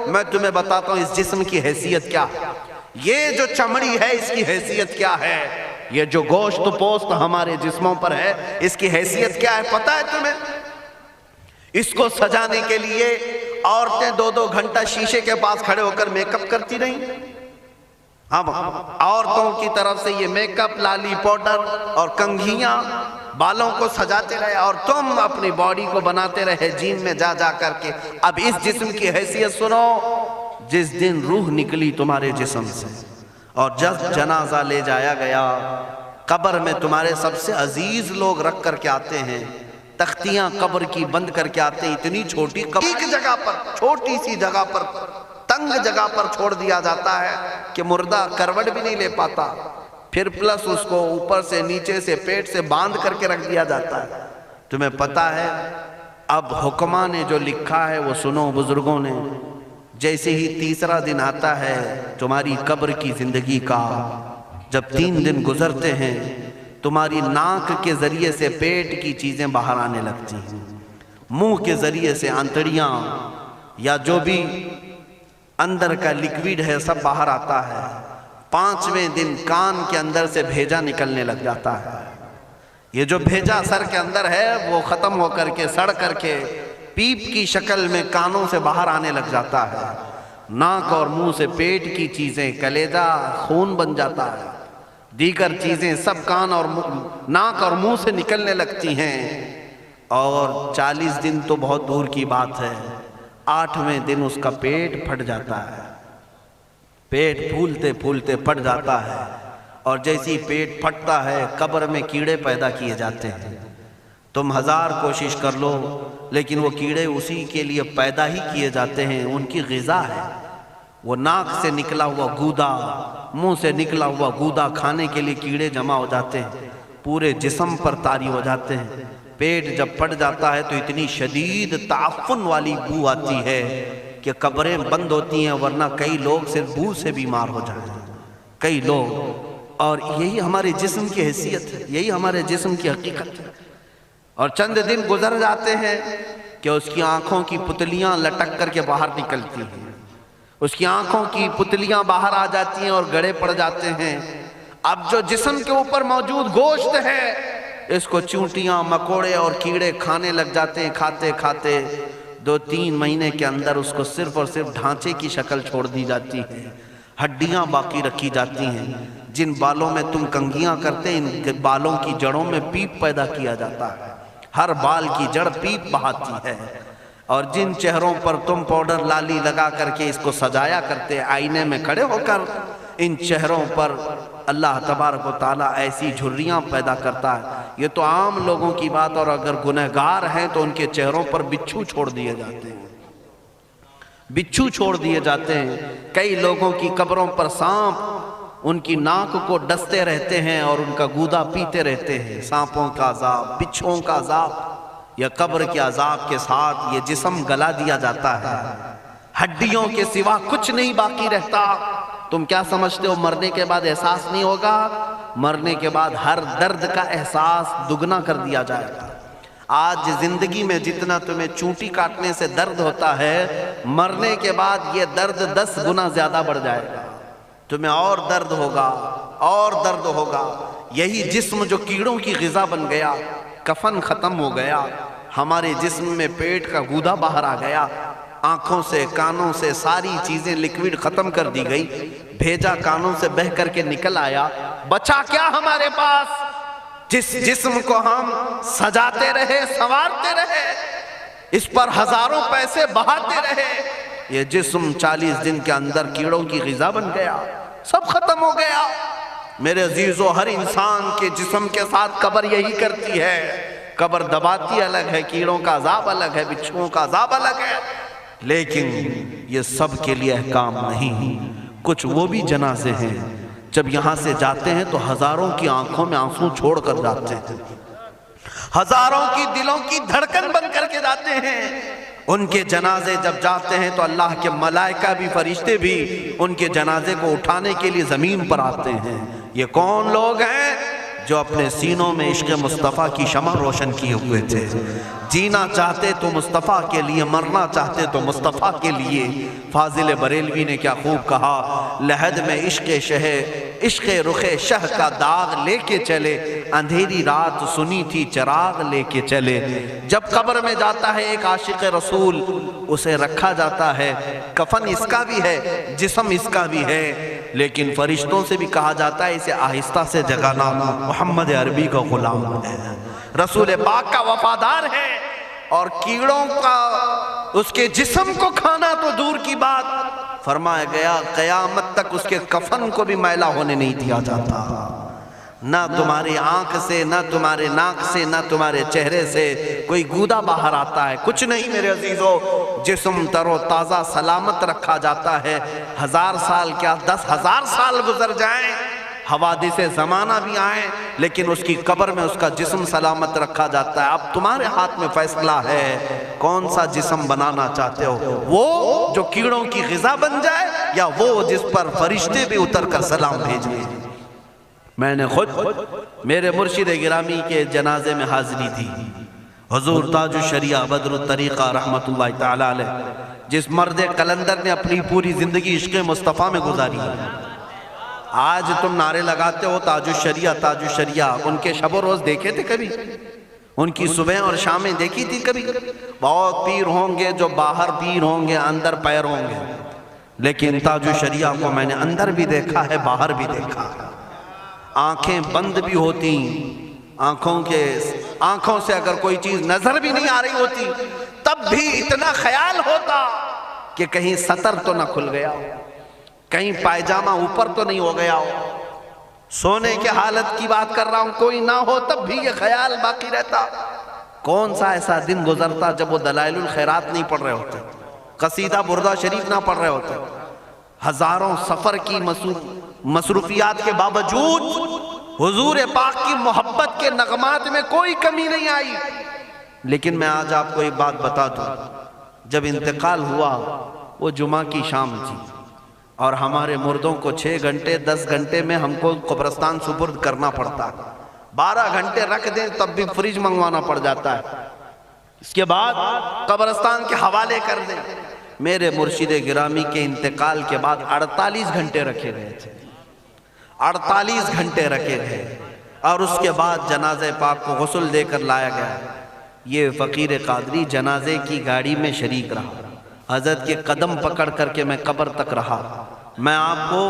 میں تمہیں بتاتا ہوں اس جسم کی حیثیت کیا ہے۔ یہ جو چمڑی ہے اس کی حیثیت کیا ہے، یہ جو گوشت پوست ہمارے جسموں پر ہے اس کی حیثیت کیا ہے پتہ ہے تمہیں؟ اس کو سجانے کے لیے عورتیں 2-2 گھنٹہ شیشے کے پاس کھڑے ہو کر میک اپ کرتی رہیں۔ ہم عورتوں کی طرف سے یہ میک اپ، لالی پاؤڈر اور کنگھیاں بالوں کو سجاتے رہے، اور تم اپنی باڈی کو بناتے رہے جیم میں جا جا کر کے۔ اب اس جسم کی حیثیت سنو، جس دن روح نکلی تمہارے جسم سے اور جب جنازہ لے جایا گیا، قبر میں تمہارے سب سے عزیز لوگ رکھ کر کے آتے ہیں، تختیاں قبر کی بند کر کے آتے ہیں، اتنی چھوٹی ایک جگہ پر، چھوٹی سی جگہ پر، تنگ جگہ پر چھوڑ دیا جاتا ہے کہ مردہ کروٹ بھی نہیں لے پاتا، پھر پلس اس کو اوپر سے نیچے سے پیٹ سے باندھ کر کے رکھ دیا جاتا ہے۔ تمہیں پتہ ہے اب حکمہ نے جو لکھا ہے وہ سنو بزرگوں نے، جیسے ہی تیسرا دن آتا ہے تمہاری قبر کی زندگی کا، جب 3 دن گزرتے ہیں تمہاری ناک کے ذریعے سے پیٹ کی چیزیں باہر آنے لگتی ہیں، منہ کے ذریعے سے آنتڑیاں یا جو بھی اندر کا لیکویڈ ہے سب باہر آتا ہے۔ 5ویں دن کان کے اندر سے بھیجا نکلنے لگ جاتا ہے۔ یہ جو بھیجا سر کے اندر ہے وہ ختم ہو کر کے سڑ کر کے پیپ کی شکل میں کانوں سے باہر آنے لگ جاتا ہے۔ ناک اور منہ سے پیٹ کی چیزیں، کلیجہ، خون بن جاتا ہے، دیگر چیزیں سب کان اور ناک اور منہ سے نکلنے لگتی ہیں، اور 40 دن تو بہت دور کی بات ہے، 8ویں دن اس کا پیٹ پھٹ جاتا ہے، پیٹ پھولتے پھولتے پھٹ جاتا ہے، اور جیسی پیٹ پھٹتا ہے قبر میں کیڑے پیدا کیے جاتے ہیں۔ تم 1000 کوشش کر لو لیکن وہ کیڑے اسی کے لیے پیدا ہی کیے جاتے ہیں، ان کی غذا ہے۔ وہ ناک سے نکلا ہوا گودا، منہ سے نکلا ہوا گودا کھانے کے لیے کیڑے جمع ہو جاتے ہیں، پورے جسم پر طاری ہو جاتے ہیں۔ پیٹ جب پھٹ جاتا ہے تو اتنی شدید تعفن والی بو آتی ہے کہ قبریں بند ہوتی ہیں، ورنہ کئی لوگ صرف بو سے بیمار ہو جاتے ہیں، کئی لوگ۔ اور یہی ہمارے جسم کی حیثیت ہے، یہی ہمارے جسم کی حقیقت ہے۔ اور چند دن گزر جاتے ہیں کہ اس کی آنکھوں کی پتلیاں لٹک کر کے باہر نکلتی ہیں، اس کی آنکھوں کی پتلیاں باہر آ جاتی ہیں اور گڑے پڑ جاتے ہیں۔ اب جو جسم کے اوپر موجود گوشت ہے اس کو چونٹیاں، مکوڑے اور کیڑے کھانے لگ جاتے ہیں، کھاتے کھاتے 2-3 مہینے کے اندر اس کو صرف اور صرف ڈھانچے کی شکل چھوڑ دی جاتی ہے، ہڈیاں باقی رکھی جاتی ہیں۔ جن بالوں میں تم کنگھیاں کرتے ہیں ان بالوں کی جڑوں میں پیپ پیدا کیا جاتا ہے، ہر بال کی جڑ پیپ بہاتی ہے۔ اور جن چہروں پر تم پاؤڈر لالی لگا کر کے اس کو سجایا کرتے آئینے میں کھڑے ہو کر، ان چہروں پر اللہ تبارک و تعالیٰ ایسی جھریاں پیدا کرتا ہے۔ یہ تو عام لوگوں کی بات، اور اگر گنہگار ہیں تو ان کے چہروں پر بچھو چھوڑ دیے جاتے ہیں، بچھو چھوڑ دیے جاتے ہیں۔ کئی لوگوں کی قبروں پر سانپ ان کی ناک کو ڈستے رہتے ہیں اور ان کا گودا پیتے رہتے ہیں۔ سانپوں کا عذاب، بچھوؤں کا عذاب، یا قبر کے عذاب کے ساتھ یہ جسم گلا دیا جاتا ہے، ہڈیوں کے سوا کچھ نہیں باقی رہتا۔ تم کیا سمجھتے ہو مرنے کے بعد احساس نہیں ہوگا؟ مرنے کے بعد ہر درد کا احساس دگنا کر دیا جائے گا۔ آج زندگی میں جتنا تمہیں چونٹی کاٹنے سے درد ہوتا ہے، مرنے کے بعد یہ درد 10 گنا زیادہ بڑھ جائے گا، تمہیں اور درد ہوگا، اور درد ہوگا۔ یہی جسم جو کیڑوں کی غذا بن گیا، کفن ختم ہو گیا، ہمارے جسم میں پیٹ کا گودا باہر آ گیا، آنکھوں سے کانوں سے ساری چیزیں لکوڈ ختم کر دی گئی، بھیجا کانوں سے بہہ کر کے نکل آیا، بچا کیا ہمارے پاس؟ جس جسم کو ہم سجاتے رہے، سنوارتے رہے، اس پر ہزاروں پیسے بہاتے رہے، یہ جسم 40 دن کے اندر کیڑوں کی غذا بن گیا، سب ختم ہو گیا۔ میرے عزیزو، ہر انسان کے جسم کے ساتھ قبر یہی کرتی ہے، قبر دباتی الگ ہے، کیڑوں کا عذاب الگ ہے، بچھوؤں کا عذاب الگ ہے، لیکن یہ سب کے لیے احکام نہیں۔ کچھ وہ بھی جنازے ہیں جب یہاں سے جاتے ہیں تو ہزاروں کی آنکھوں میں آنسو چھوڑ کر جاتے ہیں، ہزاروں کی دلوں کی دھڑکن بن کر کے جاتے ہیں۔ ان کے جنازے جب جاتے ہیں تو اللہ کے ملائکہ بھی، فرشتے بھی ان کے جنازے کو اٹھانے کے لیے زمین پر آتے ہیں۔ یہ کون لوگ ہیں؟ جو اپنے سینوں میں عشق مصطفیٰ کی شمع روشن کیے ہوئے تھے. جینا چاہتے تو مصطفیٰ کے لیے، مرنا چاہتے تو مصطفیٰ کے لیے. فاضل بریلوی نے کیا خوب کہا، لحد میں عشق رخ شہ کا داغ لے کے چلے، اندھیری رات سنی تھی چراغ لے کے چلے. جب قبر میں جاتا ہے ایک عاشق رسول، اسے رکھا جاتا ہے، کفن اس کا بھی ہے، جسم اس کا بھی ہے، لیکن فرشتوں سے بھی کہا جاتا ہے اسے آہستہ سے جگانا، محمد عربی کا غلام ہے، رسول پاک کا وفادار ہے. اور کیڑوں کا اس کے جسم کو کھانا تو دور کی بات، فرمایا گیا قیامت تک اس کے کفن کو بھی میلا ہونے نہیں دیا جاتا. نہ تمہاری آنکھ سے، نہ تمہارے ناک سے، نہ تمہارے چہرے سے کوئی گودا باہر آتا ہے، کچھ نہیں میرے عزیزو. جسم تر و تازہ سلامت رکھا جاتا ہے. 1000 سال کیا 10,000 سال گزر جائیں، حوادث زمانہ بھی آئیں، لیکن اس کی قبر میں اس کا جسم سلامت رکھا جاتا ہے. اب تمہارے ہاتھ میں فیصلہ ہے، کون سا جسم بنانا چاہتے ہو، وہ جو کیڑوں کی غذا بن جائے، یا وہ جس پر فرشتے بھی اتر کر سلام بھیج دیں. میں نے خود میرے مرشد گرامی کے جنازے میں حاضری دی. حضور تاج الشریعہ بدر الطریقہ رحمت اللہ تعالی علیہ، جس مرد قلندر نے اپنی پوری زندگی عشق مصطفیٰ میں گزاری ہے. آج تم نعرے لگاتے ہو تاج الشریعہ تاج الشریعہ، ان کے شب و روز دیکھے تھے کبھی؟ ان کی صبح اور شامیں دیکھی تھی کبھی؟ بہت پیر ہوں گے جو باہر پیر ہوں گے، اندر پیر ہوں گے، لیکن تاج الشریعہ کو میں نے اندر بھی دیکھا ہے، باہر بھی دیکھا ہے. آنکھیں بند بھی ہوتی، آنکھوں سے اگر کوئی چیز نظر بھی نہیں آ رہی ہوتی، تب بھی اتنا خیال ہوتا کہ کہیں سطر تو نہ کھل گیا ہو، کہیں پائجامہ اوپر تو نہیں ہو گیا ہو. سونے کے حالت کی بات کر رہا ہوں، کوئی نہ ہو تب بھی یہ خیال باقی رہتا. کون سا ایسا دن گزرتا جب وہ دلائل الخیرات نہیں پڑھ رہے ہوتے، قصیدہ بردہ شریف نہ پڑھ رہے ہوتے. ہزاروں سفر کی مصروفیات کے باوجود حضور پاک کی محبت کے نغمات میں کوئی کمی نہیں آئی. لیکن میں آج آپ کو ایک بات بتا دوں، جب انتقال ہوا وہ جمعہ کی شام تھی، اور ہمارے مردوں کو 6 گھنٹے 10 گھنٹے میں ہم کو قبرستان سپرد کرنا پڑتا. 12 گھنٹے رکھ دیں تب بھی فریج منگوانا پڑ جاتا ہے، اس کے بعد قبرستان کے حوالے کر دیں. میرے مرشد گرامی کے انتقال کے بعد 48 گھنٹے رکھے گئے تھے، 48 گھنٹے رکھے گئے، اور اس کے بعد جنازے پاک کو غسل دے کر لایا گیا. یہ فقیر قادری جنازے کی گاڑی میں شریک رہا، حضرت کے قدم پکڑ کر کے میں قبر تک رہا. میں آپ کو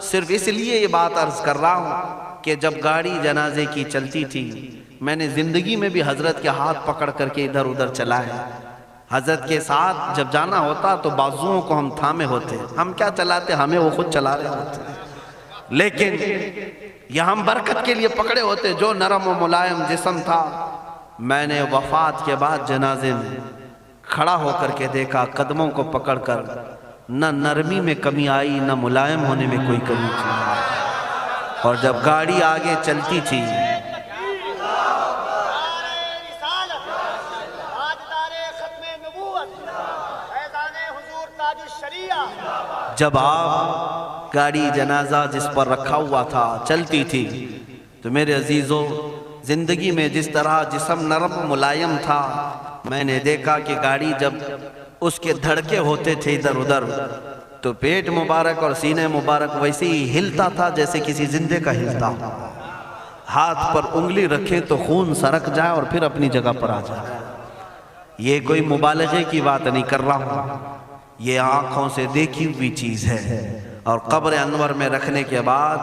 صرف اس لیے یہ بات عرض کر رہا ہوں کہ جب گاڑی جنازے کی چلتی تھی، میں نے زندگی میں بھی حضرت کے ہاتھ پکڑ کر کے ادھر ادھر چلائے. حضرت کے ساتھ جب جانا ہوتا تو بازوؤں کو ہم تھامے ہوتے، ہم کیا چلاتے، ہمیں وہ خود چلا رہے ہوتے، لیکن یہ ہم برکت کے لیے پکڑے ہوتے. جو نرم و ملائم جسم تھا، میں نے وفات کے بعد جنازے میں کھڑا ہو کر کے دیکھا، قدموں کو پکڑ کر، نہ نرمی میں کمی آئی، نہ ملائم ہونے میں کوئی کمی تھی. اور جب گاڑی آگے چلتی تھی، جب آپ گاڑی جنازہ جس پر رکھا ہوا تھا چلتی تھی، تو میرے عزیزو زندگی میں جس طرح جسم نرم ملائم تھا، میں نے دیکھا کہ گاڑی جب اس کے دھڑکے ہوتے تھے ادھر ادھر، تو پیٹ مبارک اور سینے مبارک ویسے ہی ہلتا تھا جیسے کسی زندے کا ہلتا. ہاتھ پر انگلی رکھیں تو خون سرک جائے اور پھر اپنی جگہ پر آ جائے. یہ کوئی مبالغے کی بات نہیں کر رہا ہوں، یہ آنکھوں سے دیکھی ہوئی چیز ہے. اور قبر انور میں رکھنے کے بعد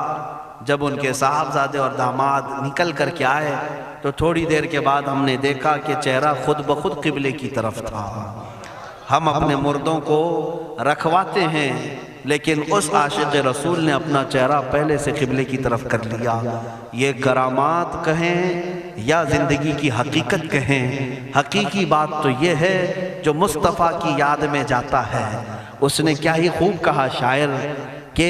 جب ان کے صاحبزادے اور داماد نکل کر کے آئے، تو تھوڑی دیر کے بعد ہم نے دیکھا کہ چہرہ خود بخود قبلے کی طرف تھا. ہم اپنے مردوں کو رکھواتے ہیں، لیکن اس عاشق رسول نے اپنا چہرہ پہلے سے قبلے کی طرف کر لیا. یہ کرامات کہیں یا زندگی کی حقیقت کہیں، حقیقی بات تو یہ ہے جو مصطفیٰ کی یاد میں جاتا ہے. اس نے کیا ہی خوب کہا شاعر کہ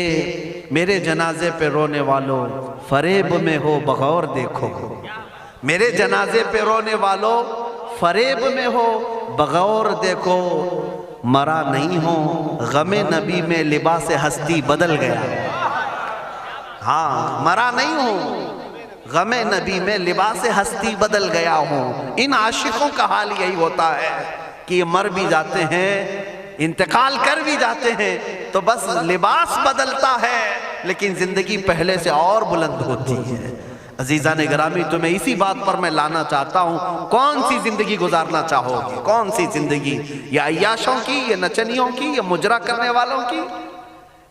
میرے جنازے پہ رونے والوں فریب میں ہو بغور دیکھو. میرے جنازے پہ رونے والوں فریب میں ہو بغور دیکھو. مرا نہیں ہو غم نبی میں لباس ہستی بدل گیا. ہاں، مرا نہیں ہو غم نبی میں لباس ہستی بدل گیا ہوں۔ ان عاشقوں کا حال یہی ہوتا ہے کہ یہ مر بھی جاتے ہیں، انتقال کر بھی جاتے ہیں، تو بس لباس بدلتا ہے لیکن زندگی پہلے سے اور بلند ہوتی ہے۔ عزیزان گرامی، تمہیں اسی بات پر میں لانا چاہتا ہوں، کون سی زندگی گزارنا چاہو گے؟ کون سی زندگی؟ یا عیاشوں کی، یا نچنیوں کی، یا مجرا کرنے والوں کی،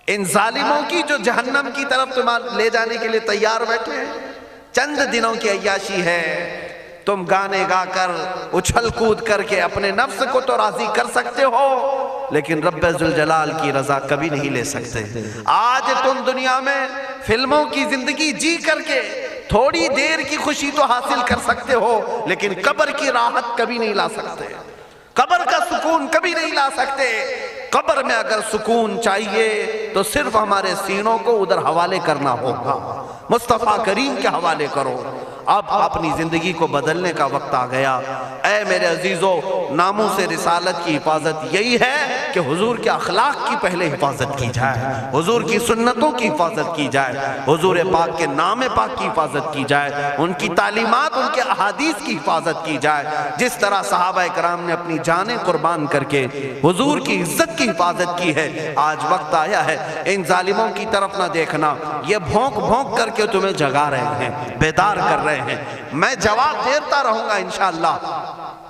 ان ظالموں کی جو جہنم کی طرف تمہیں لے جانے کے لیے تیار بیٹھے ہیں؟ چند دنوں کی عیاشی ہے، تم گانے گا کر، اچھل کود کر کے اپنے نفس کو تو راضی کر سکتے ہو، لیکن رب ذوالجلال کی رضا کبھی نہیں لے سکتے۔ آج تم دنیا میں فلموں کی زندگی جی کر کے تھوڑی دیر کی خوشی تو حاصل کر سکتے ہو، لیکن قبر کی راحت کبھی نہیں لا سکتے، قبر کا سکون کبھی نہیں لا سکتے۔ قبر میں اگر سکون چاہیے تو صرف ہمارے سینوں کو ادھر حوالے کرنا ہوگا، مصطفیٰ کریم کے حوالے کرو۔ اب اپنی زندگی کو بدلنے کا وقت آ گیا۔ اے میرے عزیزو، ناموس رسالت کی حفاظت یہی ہے کہ حضور کے اخلاق کی پہلے حفاظت کی جائے، حضور کی سنتوں کی حفاظت کی جائے، حضور پاک کے نام پاک کی حفاظت کی جائے، ان کی تعلیمات، ان کے احادیث کی حفاظت کی جائے۔ جس طرح صحابہ کرام نے اپنی جانیں قربان کر کے حضور کی عزت کی حفاظت کی ہے، آج وقت آیا ہے ان ظالموں کی طرف نہ دیکھنا، یہ بھونک بھونک کر کے تمہیں جگا رہے ہیں، بیدار کر رہے ہیں۔ میں جواب دیتا رہوں گا انشاءاللہ،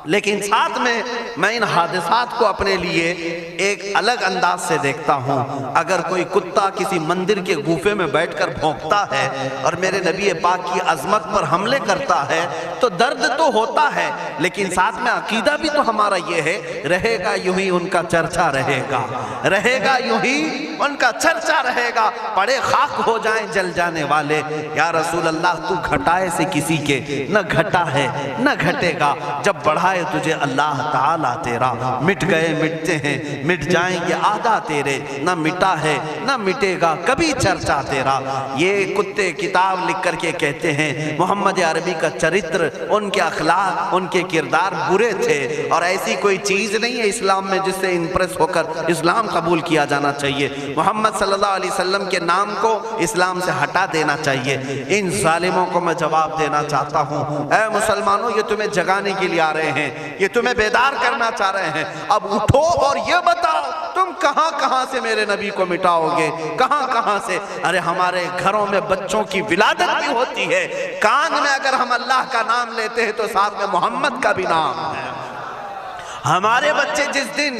لیکن ساتھ میں ان حادثات کو اپنے لیے ایک الگ انداز سے دیکھتا ہوں۔ اگر کوئی کتا کسی مندر کے گوفے میں بیٹھ کر بھونکتا ہے اور میرے نبی پاک کی عظمت پر حملے کرتا ہے تو درد تو ہوتا ہے، لیکن ساتھ میں عقیدہ بھی تو ہمارا یہ ہے، رہے گا یوں ہی ان کا چرچا رہے گا، رہے گا یوں ہی ان کا چرچا رہے گا، پڑے خاک ہو جائیں جل جانے والے۔ یا رسول اللہ، تو گھٹائے سے کسی کے نہ گھٹا ہے نہ گھٹے گا، جب بڑھائے تجھے اللہ تعالیٰ تیرا، مٹ گئے مٹتے ہیں مٹ جائیں گے آدھا تیرے، نہ مٹا ہے نہ مٹے گا کبھی چرچا تیرا۔ یہ کتے کتاب لکھ کر کے کہتے ہیں محمد عربی کا چرتر، ان کے اخلاق، ان کے کردار برے تھے، اور ایسی کوئی چیز نہیں ہے اسلام میں جس سے امپریس ہو کر اسلام قبول کیا جانا چاہیے۔ محمد صلی اللہ علیہ وسلم کے نام کو اسلام سے ہٹا دینا چاہیے۔ ان ظالموں کو میں جواب دینا چاہتا ہوں، اے مسلمانوں، یہ تمہیں جگانے کے لیے آ رہے ہیں، یہ تمہیں بیدار کرنا چاہ رہے ہیں۔ اب اٹھو اور یہ بتاؤ تم کہاں کہاں سے میرے نبی کو مٹاؤ گے، کہاں کہاں سے؟ ارے ہمارے گھروں میں بچوں کی ولادت بھی ہوتی ہے، کان میں اگر ہم اللہ کا نام لیتے ہیں تو ساتھ میں محمد کا بھی نام ہے۔ ہمارے بچے جس دن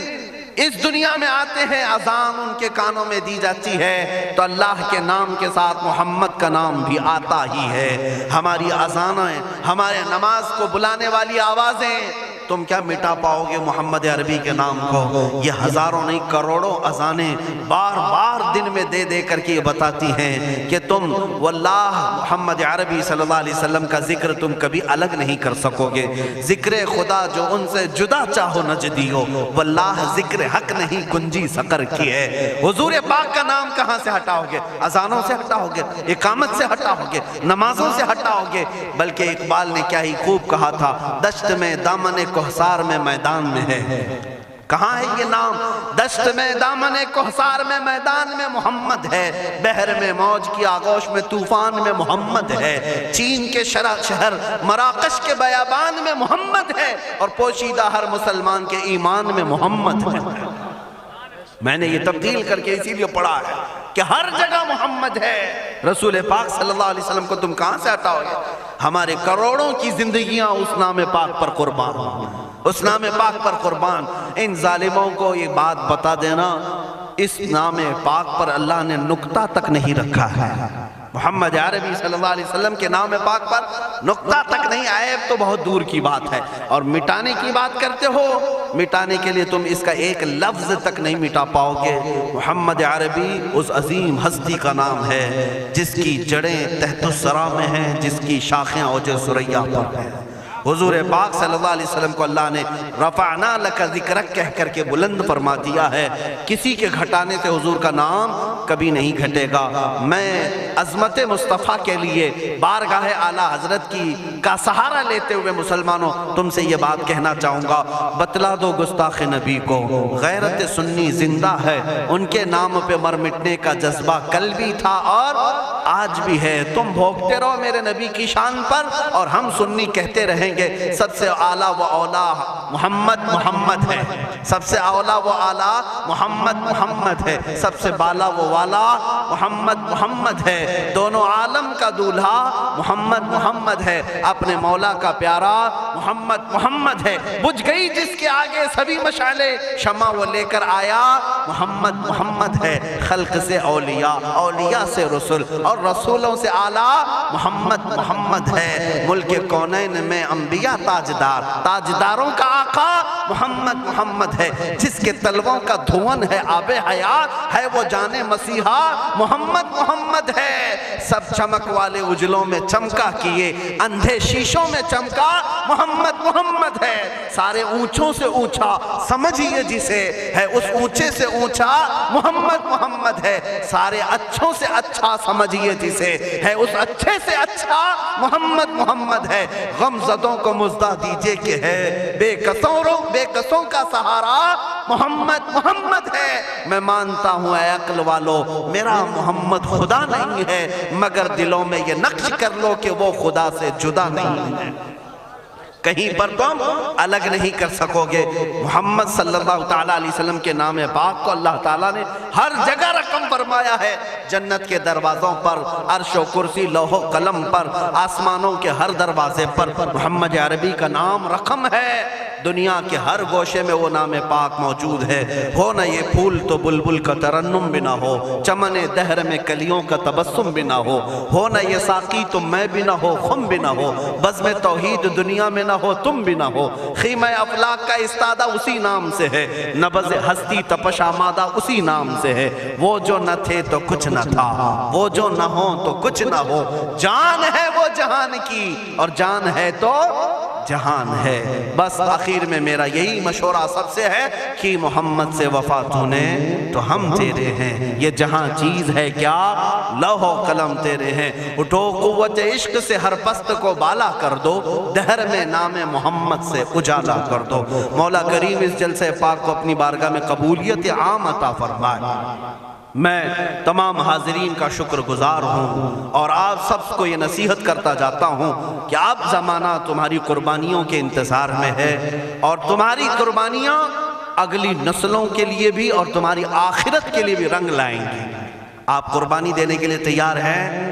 اس دنیا میں آتے ہیں، اذان ان کے کانوں میں دی جاتی ہے تو اللہ کے نام کے ساتھ محمد کا نام بھی آتا ہی ہے۔ ہماری اذانیں، ہمارے نماز کو بلانے والی آوازیں، تم کیا مٹا پاؤ گے محمد عربی کے نام کو؟ یہ ہزاروں نہیں کروڑوں اذانیں بار بار دن میں دے دے کر کے یہ بتاتی ہیں کہ تم واللہ محمد عربی صلی اللہ علیہ وسلم کا ذکر تم کبھی الگ نہیں کر سکو گے۔ ذکر خدا جو ان سے جدا چاہو نجدی ہو، واللہ ذکر حق نہیں گنجی سقر کی ہے۔ حضور پاک کا نام کہاں سے ہٹاؤ گے؟ اذانوں سے ہٹاؤ گے، اقامت سے ہٹاؤ گے، نمازوں سے ہٹاؤ گے؟ بلکہ اقبال نے کیا ہی خوب کہا تھا، دشت میں دامن کوہسار میں میدان میں ہے۔ کہاں ہے یہ نام؟ دشت میں دامن کوہسار میں میدان میں محمد ہے، بحر میں موج کی آغوش میں طوفان میں محمد ہے، چین کے شہر مراکش کے بیابان میں محمد ہے، اور پوشیدہ ہر مسلمان کے ایمان میں محمد ہے۔ میں نے یہ تبدیل کر کے اسی لیے پڑھا ہے کہ ہر جگہ محمد ہے۔ رسول پاک صلی اللہ علیہ وسلم کو تم کہاں سے ہٹاؤ گے؟ ہمارے کروڑوں کی زندگیاں اس نام پاک پر قربان، اس نام پاک پر قربان۔ ان ظالموں کو یہ بات بتا دینا، اس نام پاک پر اللہ نے نقطہ تک نہیں رکھا ہے۔ محمد عربی صلی اللہ علیہ وسلم کے نام پاک پر نقطہ تک نہیں، عیب تو بہت دور کی بات ہے۔ اور مٹانے کی بات کرتے ہو، مٹانے کے لیے تم اس کا ایک لفظ تک نہیں مٹا پاؤ گے۔ محمد عربی اس عظیم ہستی کا نام ہے جس کی جڑیں تحت الثری میں ہیں، جس کی شاخیں اوج ثریا پر ہیں۔ حضور پاک صلی اللہ علیہ وسلم کو اللہ نے رفعنا لک ذکرک کہہ کر کے بلند فرما دیا ہے۔ کسی کے گھٹانے سے حضور کا نام کبھی نہیں گھٹے گا۔ میں عظمت مصطفیٰ کے لیے بارگاہ اعلیٰ حضرت کا سہارا لیتے ہوئے مسلمانوں تم سے یہ بات کہنا چاہوں گا، بتلا دو گستاخ نبی کو غیرت سنی زندہ ہے، ان کے نام پہ مر مٹنے کا جذبہ کل بھی تھا اور آج بھی ہے۔ تم بھوکتے رہو میرے نبی کی شان پر اور ہم سنی کہتے رہیں گے سب سے اعلیٰ و اولیٰ محمد ہے، سب سے اعلیٰ و اعلیٰ محمد ہے، سب سے بالا و والا محمد ہے، دونوں عالم کا دولہا محمد ہے، اپنے مولا کا پیارا محمد ہے۔ بجھ گئی جس کے آگے سبھی مشعلیں، شمع وہ لے کر آیا محمد ہے۔ خلق سے اولیاء سے رسول اور رسولوں سے اعلیٰ محمد ہے۔ ملک کونین میں انبیاء تاجداروں کا آقا محمد ہے، جس کے تلووں کا دھون ہے آب حیات ہے، وہ جانے مسیحا محمد ہے۔ سب چمک والے اجلوں میں چمکا کیے، اندھے شیشوں میں چمکا محمد ہے۔ سارے اونچوں سے اونچا سمجھیے جسے ہے، اس اونچے سے اونچا محمد ہے۔ سارے اچھوں سے اچھا سمجھیے جسے ہے، اس اچھے سے اچھا محمد ہے۔ غم زدوں کو مزدہ دیجئے کہ ہے، بے قصوں کا سہارا محمد ہے۔ میں مانتا ہوں اے عقل والو میرا محمد خدا نہیں ہے، مگر دلوں میں یہ نقش کر لو کہ وہ خدا سے جدا نہیں ہے، کہیں پر تم الگ نہیں کر سکو گے۔ محمد صلی اللہ تعالیٰ علیہ وسلم کے نام پاک کو اللہ تعالیٰ نے ہر جگہ رقم فرمایا ہے، جنت کے دروازوں پر، عرش و کرسی لوح و قلم پر، آسمانوں کے ہر دروازے پر محمد عربی کا نام رقم ہے۔ دنیا کے ہر گوشے میں وہ نام پاک موجود ہے۔ ہو نہ یہ پھول تو بلبل کا ترنم بھی نہ ہو، چمن دہر میں کلیوں کا تبسم بھی نہ ہو نہ یہ ساقی تو میں بھی نہ ہو، خم بھی نہ ہو، بزم توحید دنیا میں نہ ہو، تم بھی نہ ہو۔ خیمہ افلاک کا استادہ اسی نام سے ہے، نبض ہستی تپش آمادہ اسی نام سے ہے۔ وہ جو نہ تھے تو کچھ نہ تھا، وہ جو نہ ہو تو کچھ نہ ہو، جان ہے وہ جہان کی اور جان ہے تو جہان ہے۔ بس آخر میں میرا یہی مشورہ سب سے ہے کہ محمد سے وفا تو نے تو ہم تیرے ہیں، یہ جہاں چیز ہے کیا لوح و قلم تیرے ہیں۔ اٹھو قوت عشق سے ہر پست کو بالا کر دو، دہر میں نام محمد سے اجالا کر دو۔ مولا کریم اس جلسہ پاک کو اپنی بارگاہ میں قبولیت عام عطا فرمائے۔ میں تمام حاضرین کا شکر گزار ہوں اور آپ سب کو یہ نصیحت کرتا جاتا ہوں کہ اب زمانہ تمہاری قربانیوں کے انتظار میں ہے، اور تمہاری قربانیاں اگلی نسلوں کے لیے بھی اور تمہاری آخرت کے لیے بھی رنگ لائیں گی۔ آپ قربانی دینے کے لیے تیار ہیں؟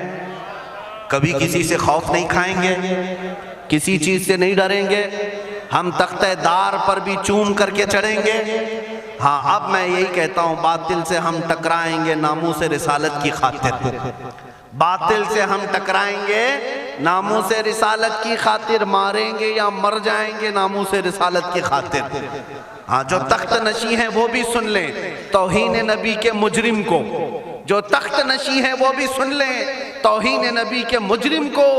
کبھی کسی سے خوف نہیں کھائیں گے، کسی چیز سے نہیں ڈریں گے، ہم تختہ دار پر بھی چوم کر کے چڑھیں گے۔ ہاں اب میں یہی کہتا ہوں، باطل سے ہم ٹکرائیں گے ناموس رسالت کی خاطر، باطل سے ہم ٹکرائیں گے ناموس رسالت کی خاطر، ماریں گے یا مر جائیں گے ناموس رسالت کی خاطر۔ ہاں جو تخت نشی ہیں وہ بھی سن لیں توہین نبی کے مجرم کو، جو تخت نشی ہیں وہ بھی سن لیں توہین نبی کے مجرم کو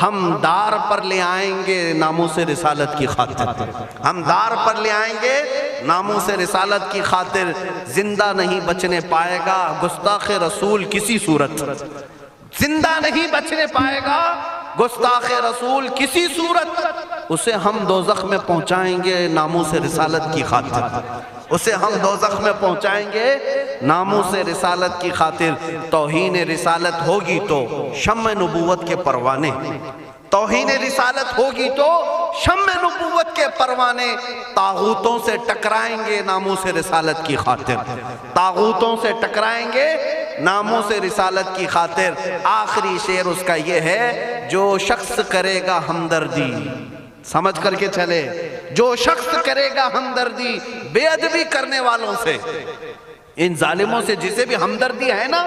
ہم دار پر لے آئیں گے ناموس رسالت کی خاطر، ہم دار پر لے آئیں گے ناموس رسالت کی خاطر۔ زندہ نہیں بچنے پائے گا گستاخ رسول کسی صورت، زندہ نہیں بچنے پائے گا گستاخ رسول کسی صورت، اسے ہم دوزخ میں پہنچائیں گے ناموس رسالت کی خاطر، اسے ہم دوزخ میں پہنچائیں گے ناموس رسالت کی خاطر۔ توہین رسالت ہوگی تو شمع نبوت کے پروانے، توہین رسالت ہوگی تو شمع نبوت کے پروانے طاغوتوں سے ٹکرائیں گے ناموس رسالت کی خاطر، طاغوتوں سے ٹکرائیں گے ناموس رسالت کی خاطر۔ آخری شعر اس کا یہ ہے، جو شخص کرے گا ہمدردی، سمجھ کر کے چلے، جو شخص کرے گا ہمدردی بے ادبی کرنے والوں سے، ان ظالموں سے جسے بھی ہمدردی ہے نا،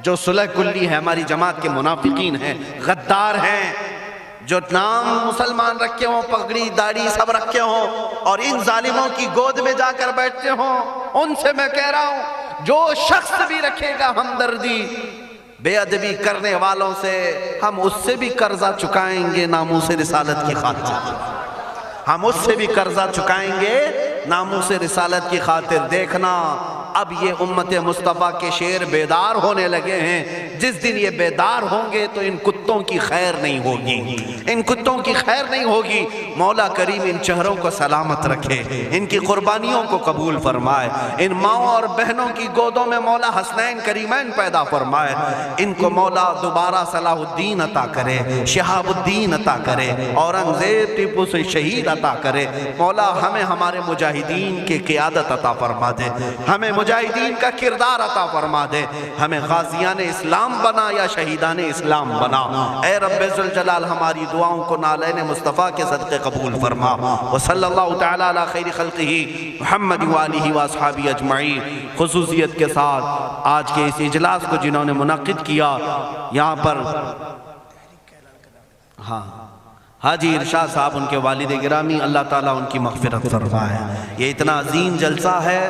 جو صلح کلی ہے، ہماری جماعت کے منافقین ہیں، غدار ہیں، جو نام مسلمان رکھے ہوں، پگڑی داڑھی سب رکھے ہوں اور ان ظالموں کی گود میں جا کر بیٹھتے ہوں، ان سے میں کہہ رہا ہوں جو شخص بھی رکھے گا ہمدردی بے ادبی کرنے والوں سے، ہم اس سے بھی قرضہ چکائیں گے ناموس رسالت کی خاطر، ہم اس سے بھی قرضہ چکائیں گے ناموس رسالت کی خاطر۔ دیکھنا اب یہ امت مصطفیٰ کے شیر بیدار ہونے لگے ہیں۔ جس دن یہ بیدار ہوں گے تو ان کتوں کی خیر نہیں ہوگی، ان کتوں کی خیر نہیں ہوگی۔ مولا کریم ان چہروں کو سلامت رکھے، ان کی قربانیوں کو قبول فرمائے، ان ماؤں اور بہنوں کی گودوں میں مولا حسنین کریمین پیدا فرمائے، ان کو مولا دوبارہ صلاح الدین عطا کرے، شہاب الدین عطا کرے، اورنگزیب ٹیپو سے شہید عطا کرے۔ مولا ہمیں ہمارے مجاہدین کی قیادت عطا فرما دے، ہمیں مجاہدین کا کردار عطا فرما دے، ہمیں غازیان اسلام بنا یا شہیدان اسلام بنا۔ اے رب ذوالجلال ہماری دعاؤں کو نالین مصطفیٰ کے صدقے قبول فرما۔ وصلی اللہ تعالی علی خیر خلقہ محمد وآلہ واصحابہ اجمعین۔ خصوصیت کے ساتھ آج کے اس اجلاس کو جنہوں نے منعقد کیا، یہاں پر حاجی ارشاد صاحب ان کے والد گرامی، اللہ تعالیٰ ان کی مغفرت فرمائے۔ یہ اتنا عظیم جلسہ ہے،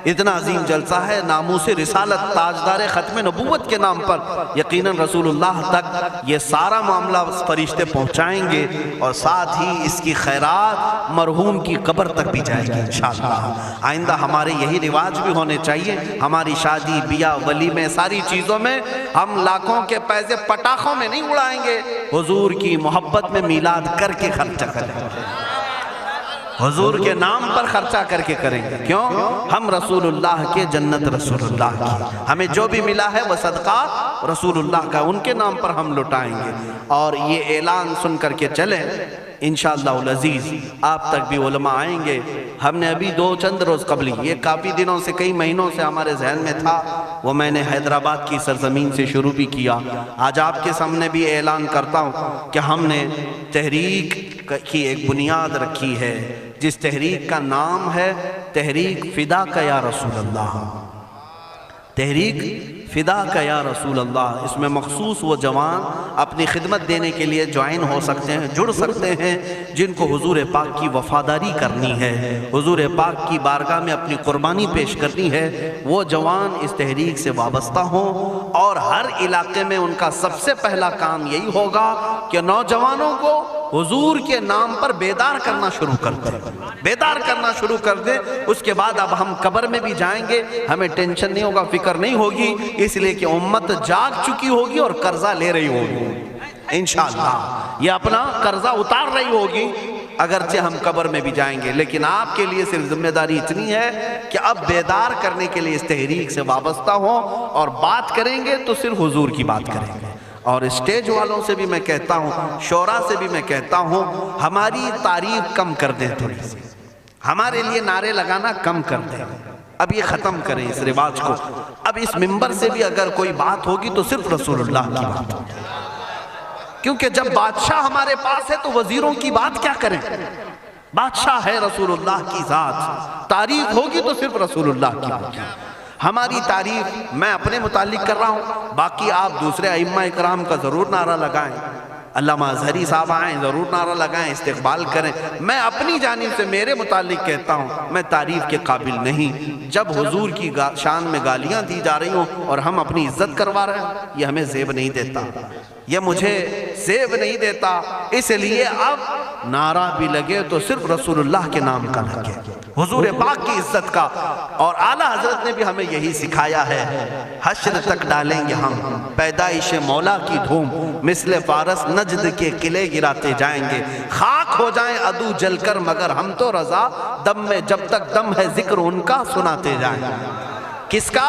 اتنا عظیم جلسہ ہے، ناموس رسالت تاجدار ختم نبوت کے نام پر یقیناً رسول اللہ تک یہ سارا معاملہ فرشتے پہنچائیں گے، اور ساتھ ہی اس کی خیرات مرحوم کی قبر تک بھی جائے گی انشاءاللہ۔ آئندہ ہمارے یہی رواج بھی ہونے چاہیے، ہماری شادی بیاہ ولیمے ساری چیزوں میں ہم لاکھوں کے پیسے پٹاخوں میں نہیں اڑائیں گے، حضور کی محبت میں میلاد کر کے خرچہ کریں گے، حضور کے نام پر خرچہ کر کے کریں گے۔ کیوں؟ ہم رسول اللہ کے، جنت رسول اللہ کی، ہمیں جو بھی ملا ہے وہ صدقہ رسول اللہ کا، ان کے نام پر ہم لٹائیں گے۔ اور یہ اعلان سن کر کے چلیں، انشاءاللہ العزیز آپ تک بھی علماء آئیں گے۔ ہم نے ابھی چند روز قبل، یہ کافی دنوں سے، کئی مہینوں سے ہمارے ذہن میں تھا، وہ میں نے حیدرآباد کی سرزمین سے شروع بھی کیا۔ آج آپ کے سامنے بھی اعلان کرتا ہوں کہ ہم نے تحریک کی ایک بنیاد رکھی ہے، جس تحریک کا نام ہے تحریک فدا کا یا رسول اللہ، تحریک فدا کا یا رسول اللہ۔ اس میں مخصوص وہ جوان اپنی خدمت دینے کے لیے جوائن ہو سکتے ہیں، جڑ سکتے ہیں، جن کو حضور پاک کی وفاداری کرنی ہے، حضور پاک کی بارگاہ میں اپنی قربانی پیش کرنی ہے۔ وہ جوان اس تحریک سے وابستہ ہوں، اور ہر علاقے میں ان کا سب سے پہلا کام یہی ہوگا کہ نوجوانوں کو حضور کے نام پر بیدار کرنا شروع کر دیں، بیدار کرنا شروع کر دیں۔ اس کے بعد اب ہم قبر میں بھی جائیں گے، ہمیں ٹینشن نہیں ہوگا، فکر نہیں ہوگی، اس لیے کہ امت جاگ چکی ہوگی اور قرضہ لے رہی ہوگی انشاءاللہ، یہ اپنا قرضہ اتار رہی ہوگی، اگرچہ ہم قبر میں بھی جائیں گے۔ لیکن آپ کے لیے صرف ذمہ داری اتنی ہے کہ اب بیدار کرنے کے لیے اس تحریک سے وابستہ ہوں، اور بات کریں گے تو صرف حضور کی بات کریں گے۔ اور اسٹیج والوں سے بھی میں کہتا ہوں، شورا سے بھی میں کہتا ہوں، ہماری تعریف کم کر دیں، تھوڑی سی ہمارے لیے نعرے لگانا کم کر دیں، اب یہ ختم کریں اس رواج کو۔ اب اس منبر سے بھی اگر کوئی بات ہوگی تو صرف رسول اللہ کی بات ہوگی، کیونکہ جب بادشاہ ہمارے پاس ہے تو وزیروں کی بات کیا کریں؟ بادشاہ ہے رسول اللہ کی ذات، تعریف ہوگی تو صرف رسول اللہ کی ہوگی۔ ہماری تعریف میں اپنے متعلق کر رہا ہوں، باقی آپ دوسرے ائمہ اکرام کا ضرور نعرہ لگائیں، علامہ اظہری صاحب آئیں ضرور نعرہ لگائیں، استقبال کریں۔ میں اپنی جانب سے میرے متعلق کہتا ہوں، میں تعریف کے قابل نہیں۔ جب حضور کی شان میں گالیاں دی جا رہی ہوں اور ہم اپنی عزت کروا رہے ہیں، یہ ہمیں زیب نہیں دیتا، یہ مجھے زیب نہیں دیتا۔ اس لیے اب نعرہ بھی لگے تو صرف رسول اللہ کے نام کا لگے، حضور پاک کی عزت کا۔ اور اعلیٰ حضرت نے بھی ہمیں یہی سکھایا ہے، حشر تک ڈالیں گے ہم پیدائش مولا کی دھوم، مثل فارس نجد کے قلعے گراتے جائیں گے، خاک ہو جائیں عدو جل کر مگر ہم تو رضا، دم میں جب تک دم ہے ذکر ان کا سناتے جائیں گے۔ کس کا؟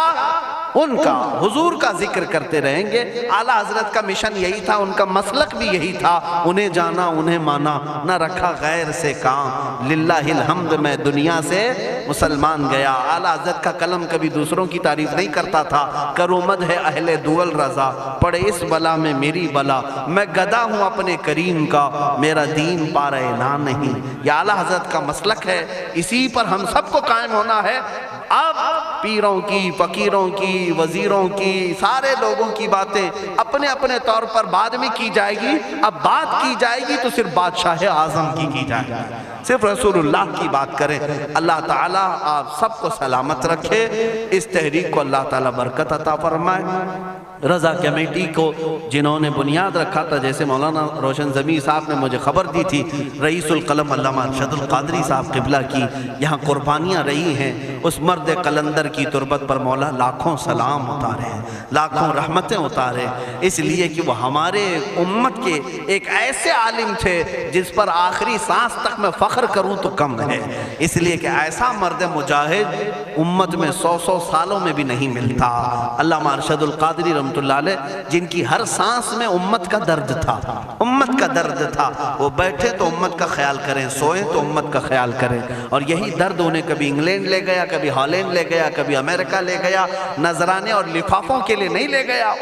ان کا، حضور کا ذکر کرتے رہیں گے۔ اعلیٰ حضرت کا مشن یہی تھا، ان کا مسلک بھی یہی تھا، انہیں جانا انہیں مانا، نہ رکھا غیر سے کام، للہ الحمد میں دنیا سے مسلمان گیا۔ اعلیٰ حضرت کا قلم کبھی دوسروں کی تعریف نہیں کرتا تھا، کرو مد ہے اہل دول رضا، پڑے اس بلا میں میری بلا، میں گدا ہوں اپنے کریم کا، میرا دین پارہ نہ نہیں۔ یہ اعلیٰ حضرت کا مسلک ہے، اسی پر ہم سب کو قائم ہونا ہے۔ اب پیروں کی، فقیروں کی، وزیروں کی، سارے لوگوں کی باتیں اپنے اپنے طور پر بعد میں کی جائے گی، اب بات کی جائے گی تو صرف بادشاہ اعظم کی جائے گی۔ صرف رسولullah کی بات کریں۔ اللہ تعالیٰ آپ سب کو سلامت رکھے، اس تحریک کو اللہ تعالیٰ برکت عطا فرمائے۔ رضا کمیٹی کو جنہوں نے بنیاد رکھا تھا، جیسے مولانا روشن زمیں صاحب نے مجھے خبر دی تھی، رئیس القلم علامہ ارشد القادری صاحب قبلہ کی یہاں قربانیاں رہی ہیں، اس مرد قلندر کی تربت پر مولا لاکھوں سلام اتارے ہیں، لاکھوں رحمتیں اتارے، اس لیے کہ وہ ہمارے امت کے ایک ایسے عالم تھے جس پر آخری سانس تک میں فخر کروں تو کم ہے، اس لیے کہ ایسا مرد مجاہد امت میں 100 سالوں میں بھی نہیں ملتا۔ علامہ ارشد القادری رحمۃ اللہ علیہ، جن کی ہر سانس میں امت کا درد تھا، امت کا درد تھا، وہ بیٹھے تو امت کا خیال کریں، سوئیں تو امت کا خیال کریں، اور یہی درد انہیں کبھی انگلینڈ لے گیا، کبھی ہالینڈ لے گیا، کبھی امریکہ لے گیا، نذرانے اور لفافوں کے لیے نہیں لے گیا۔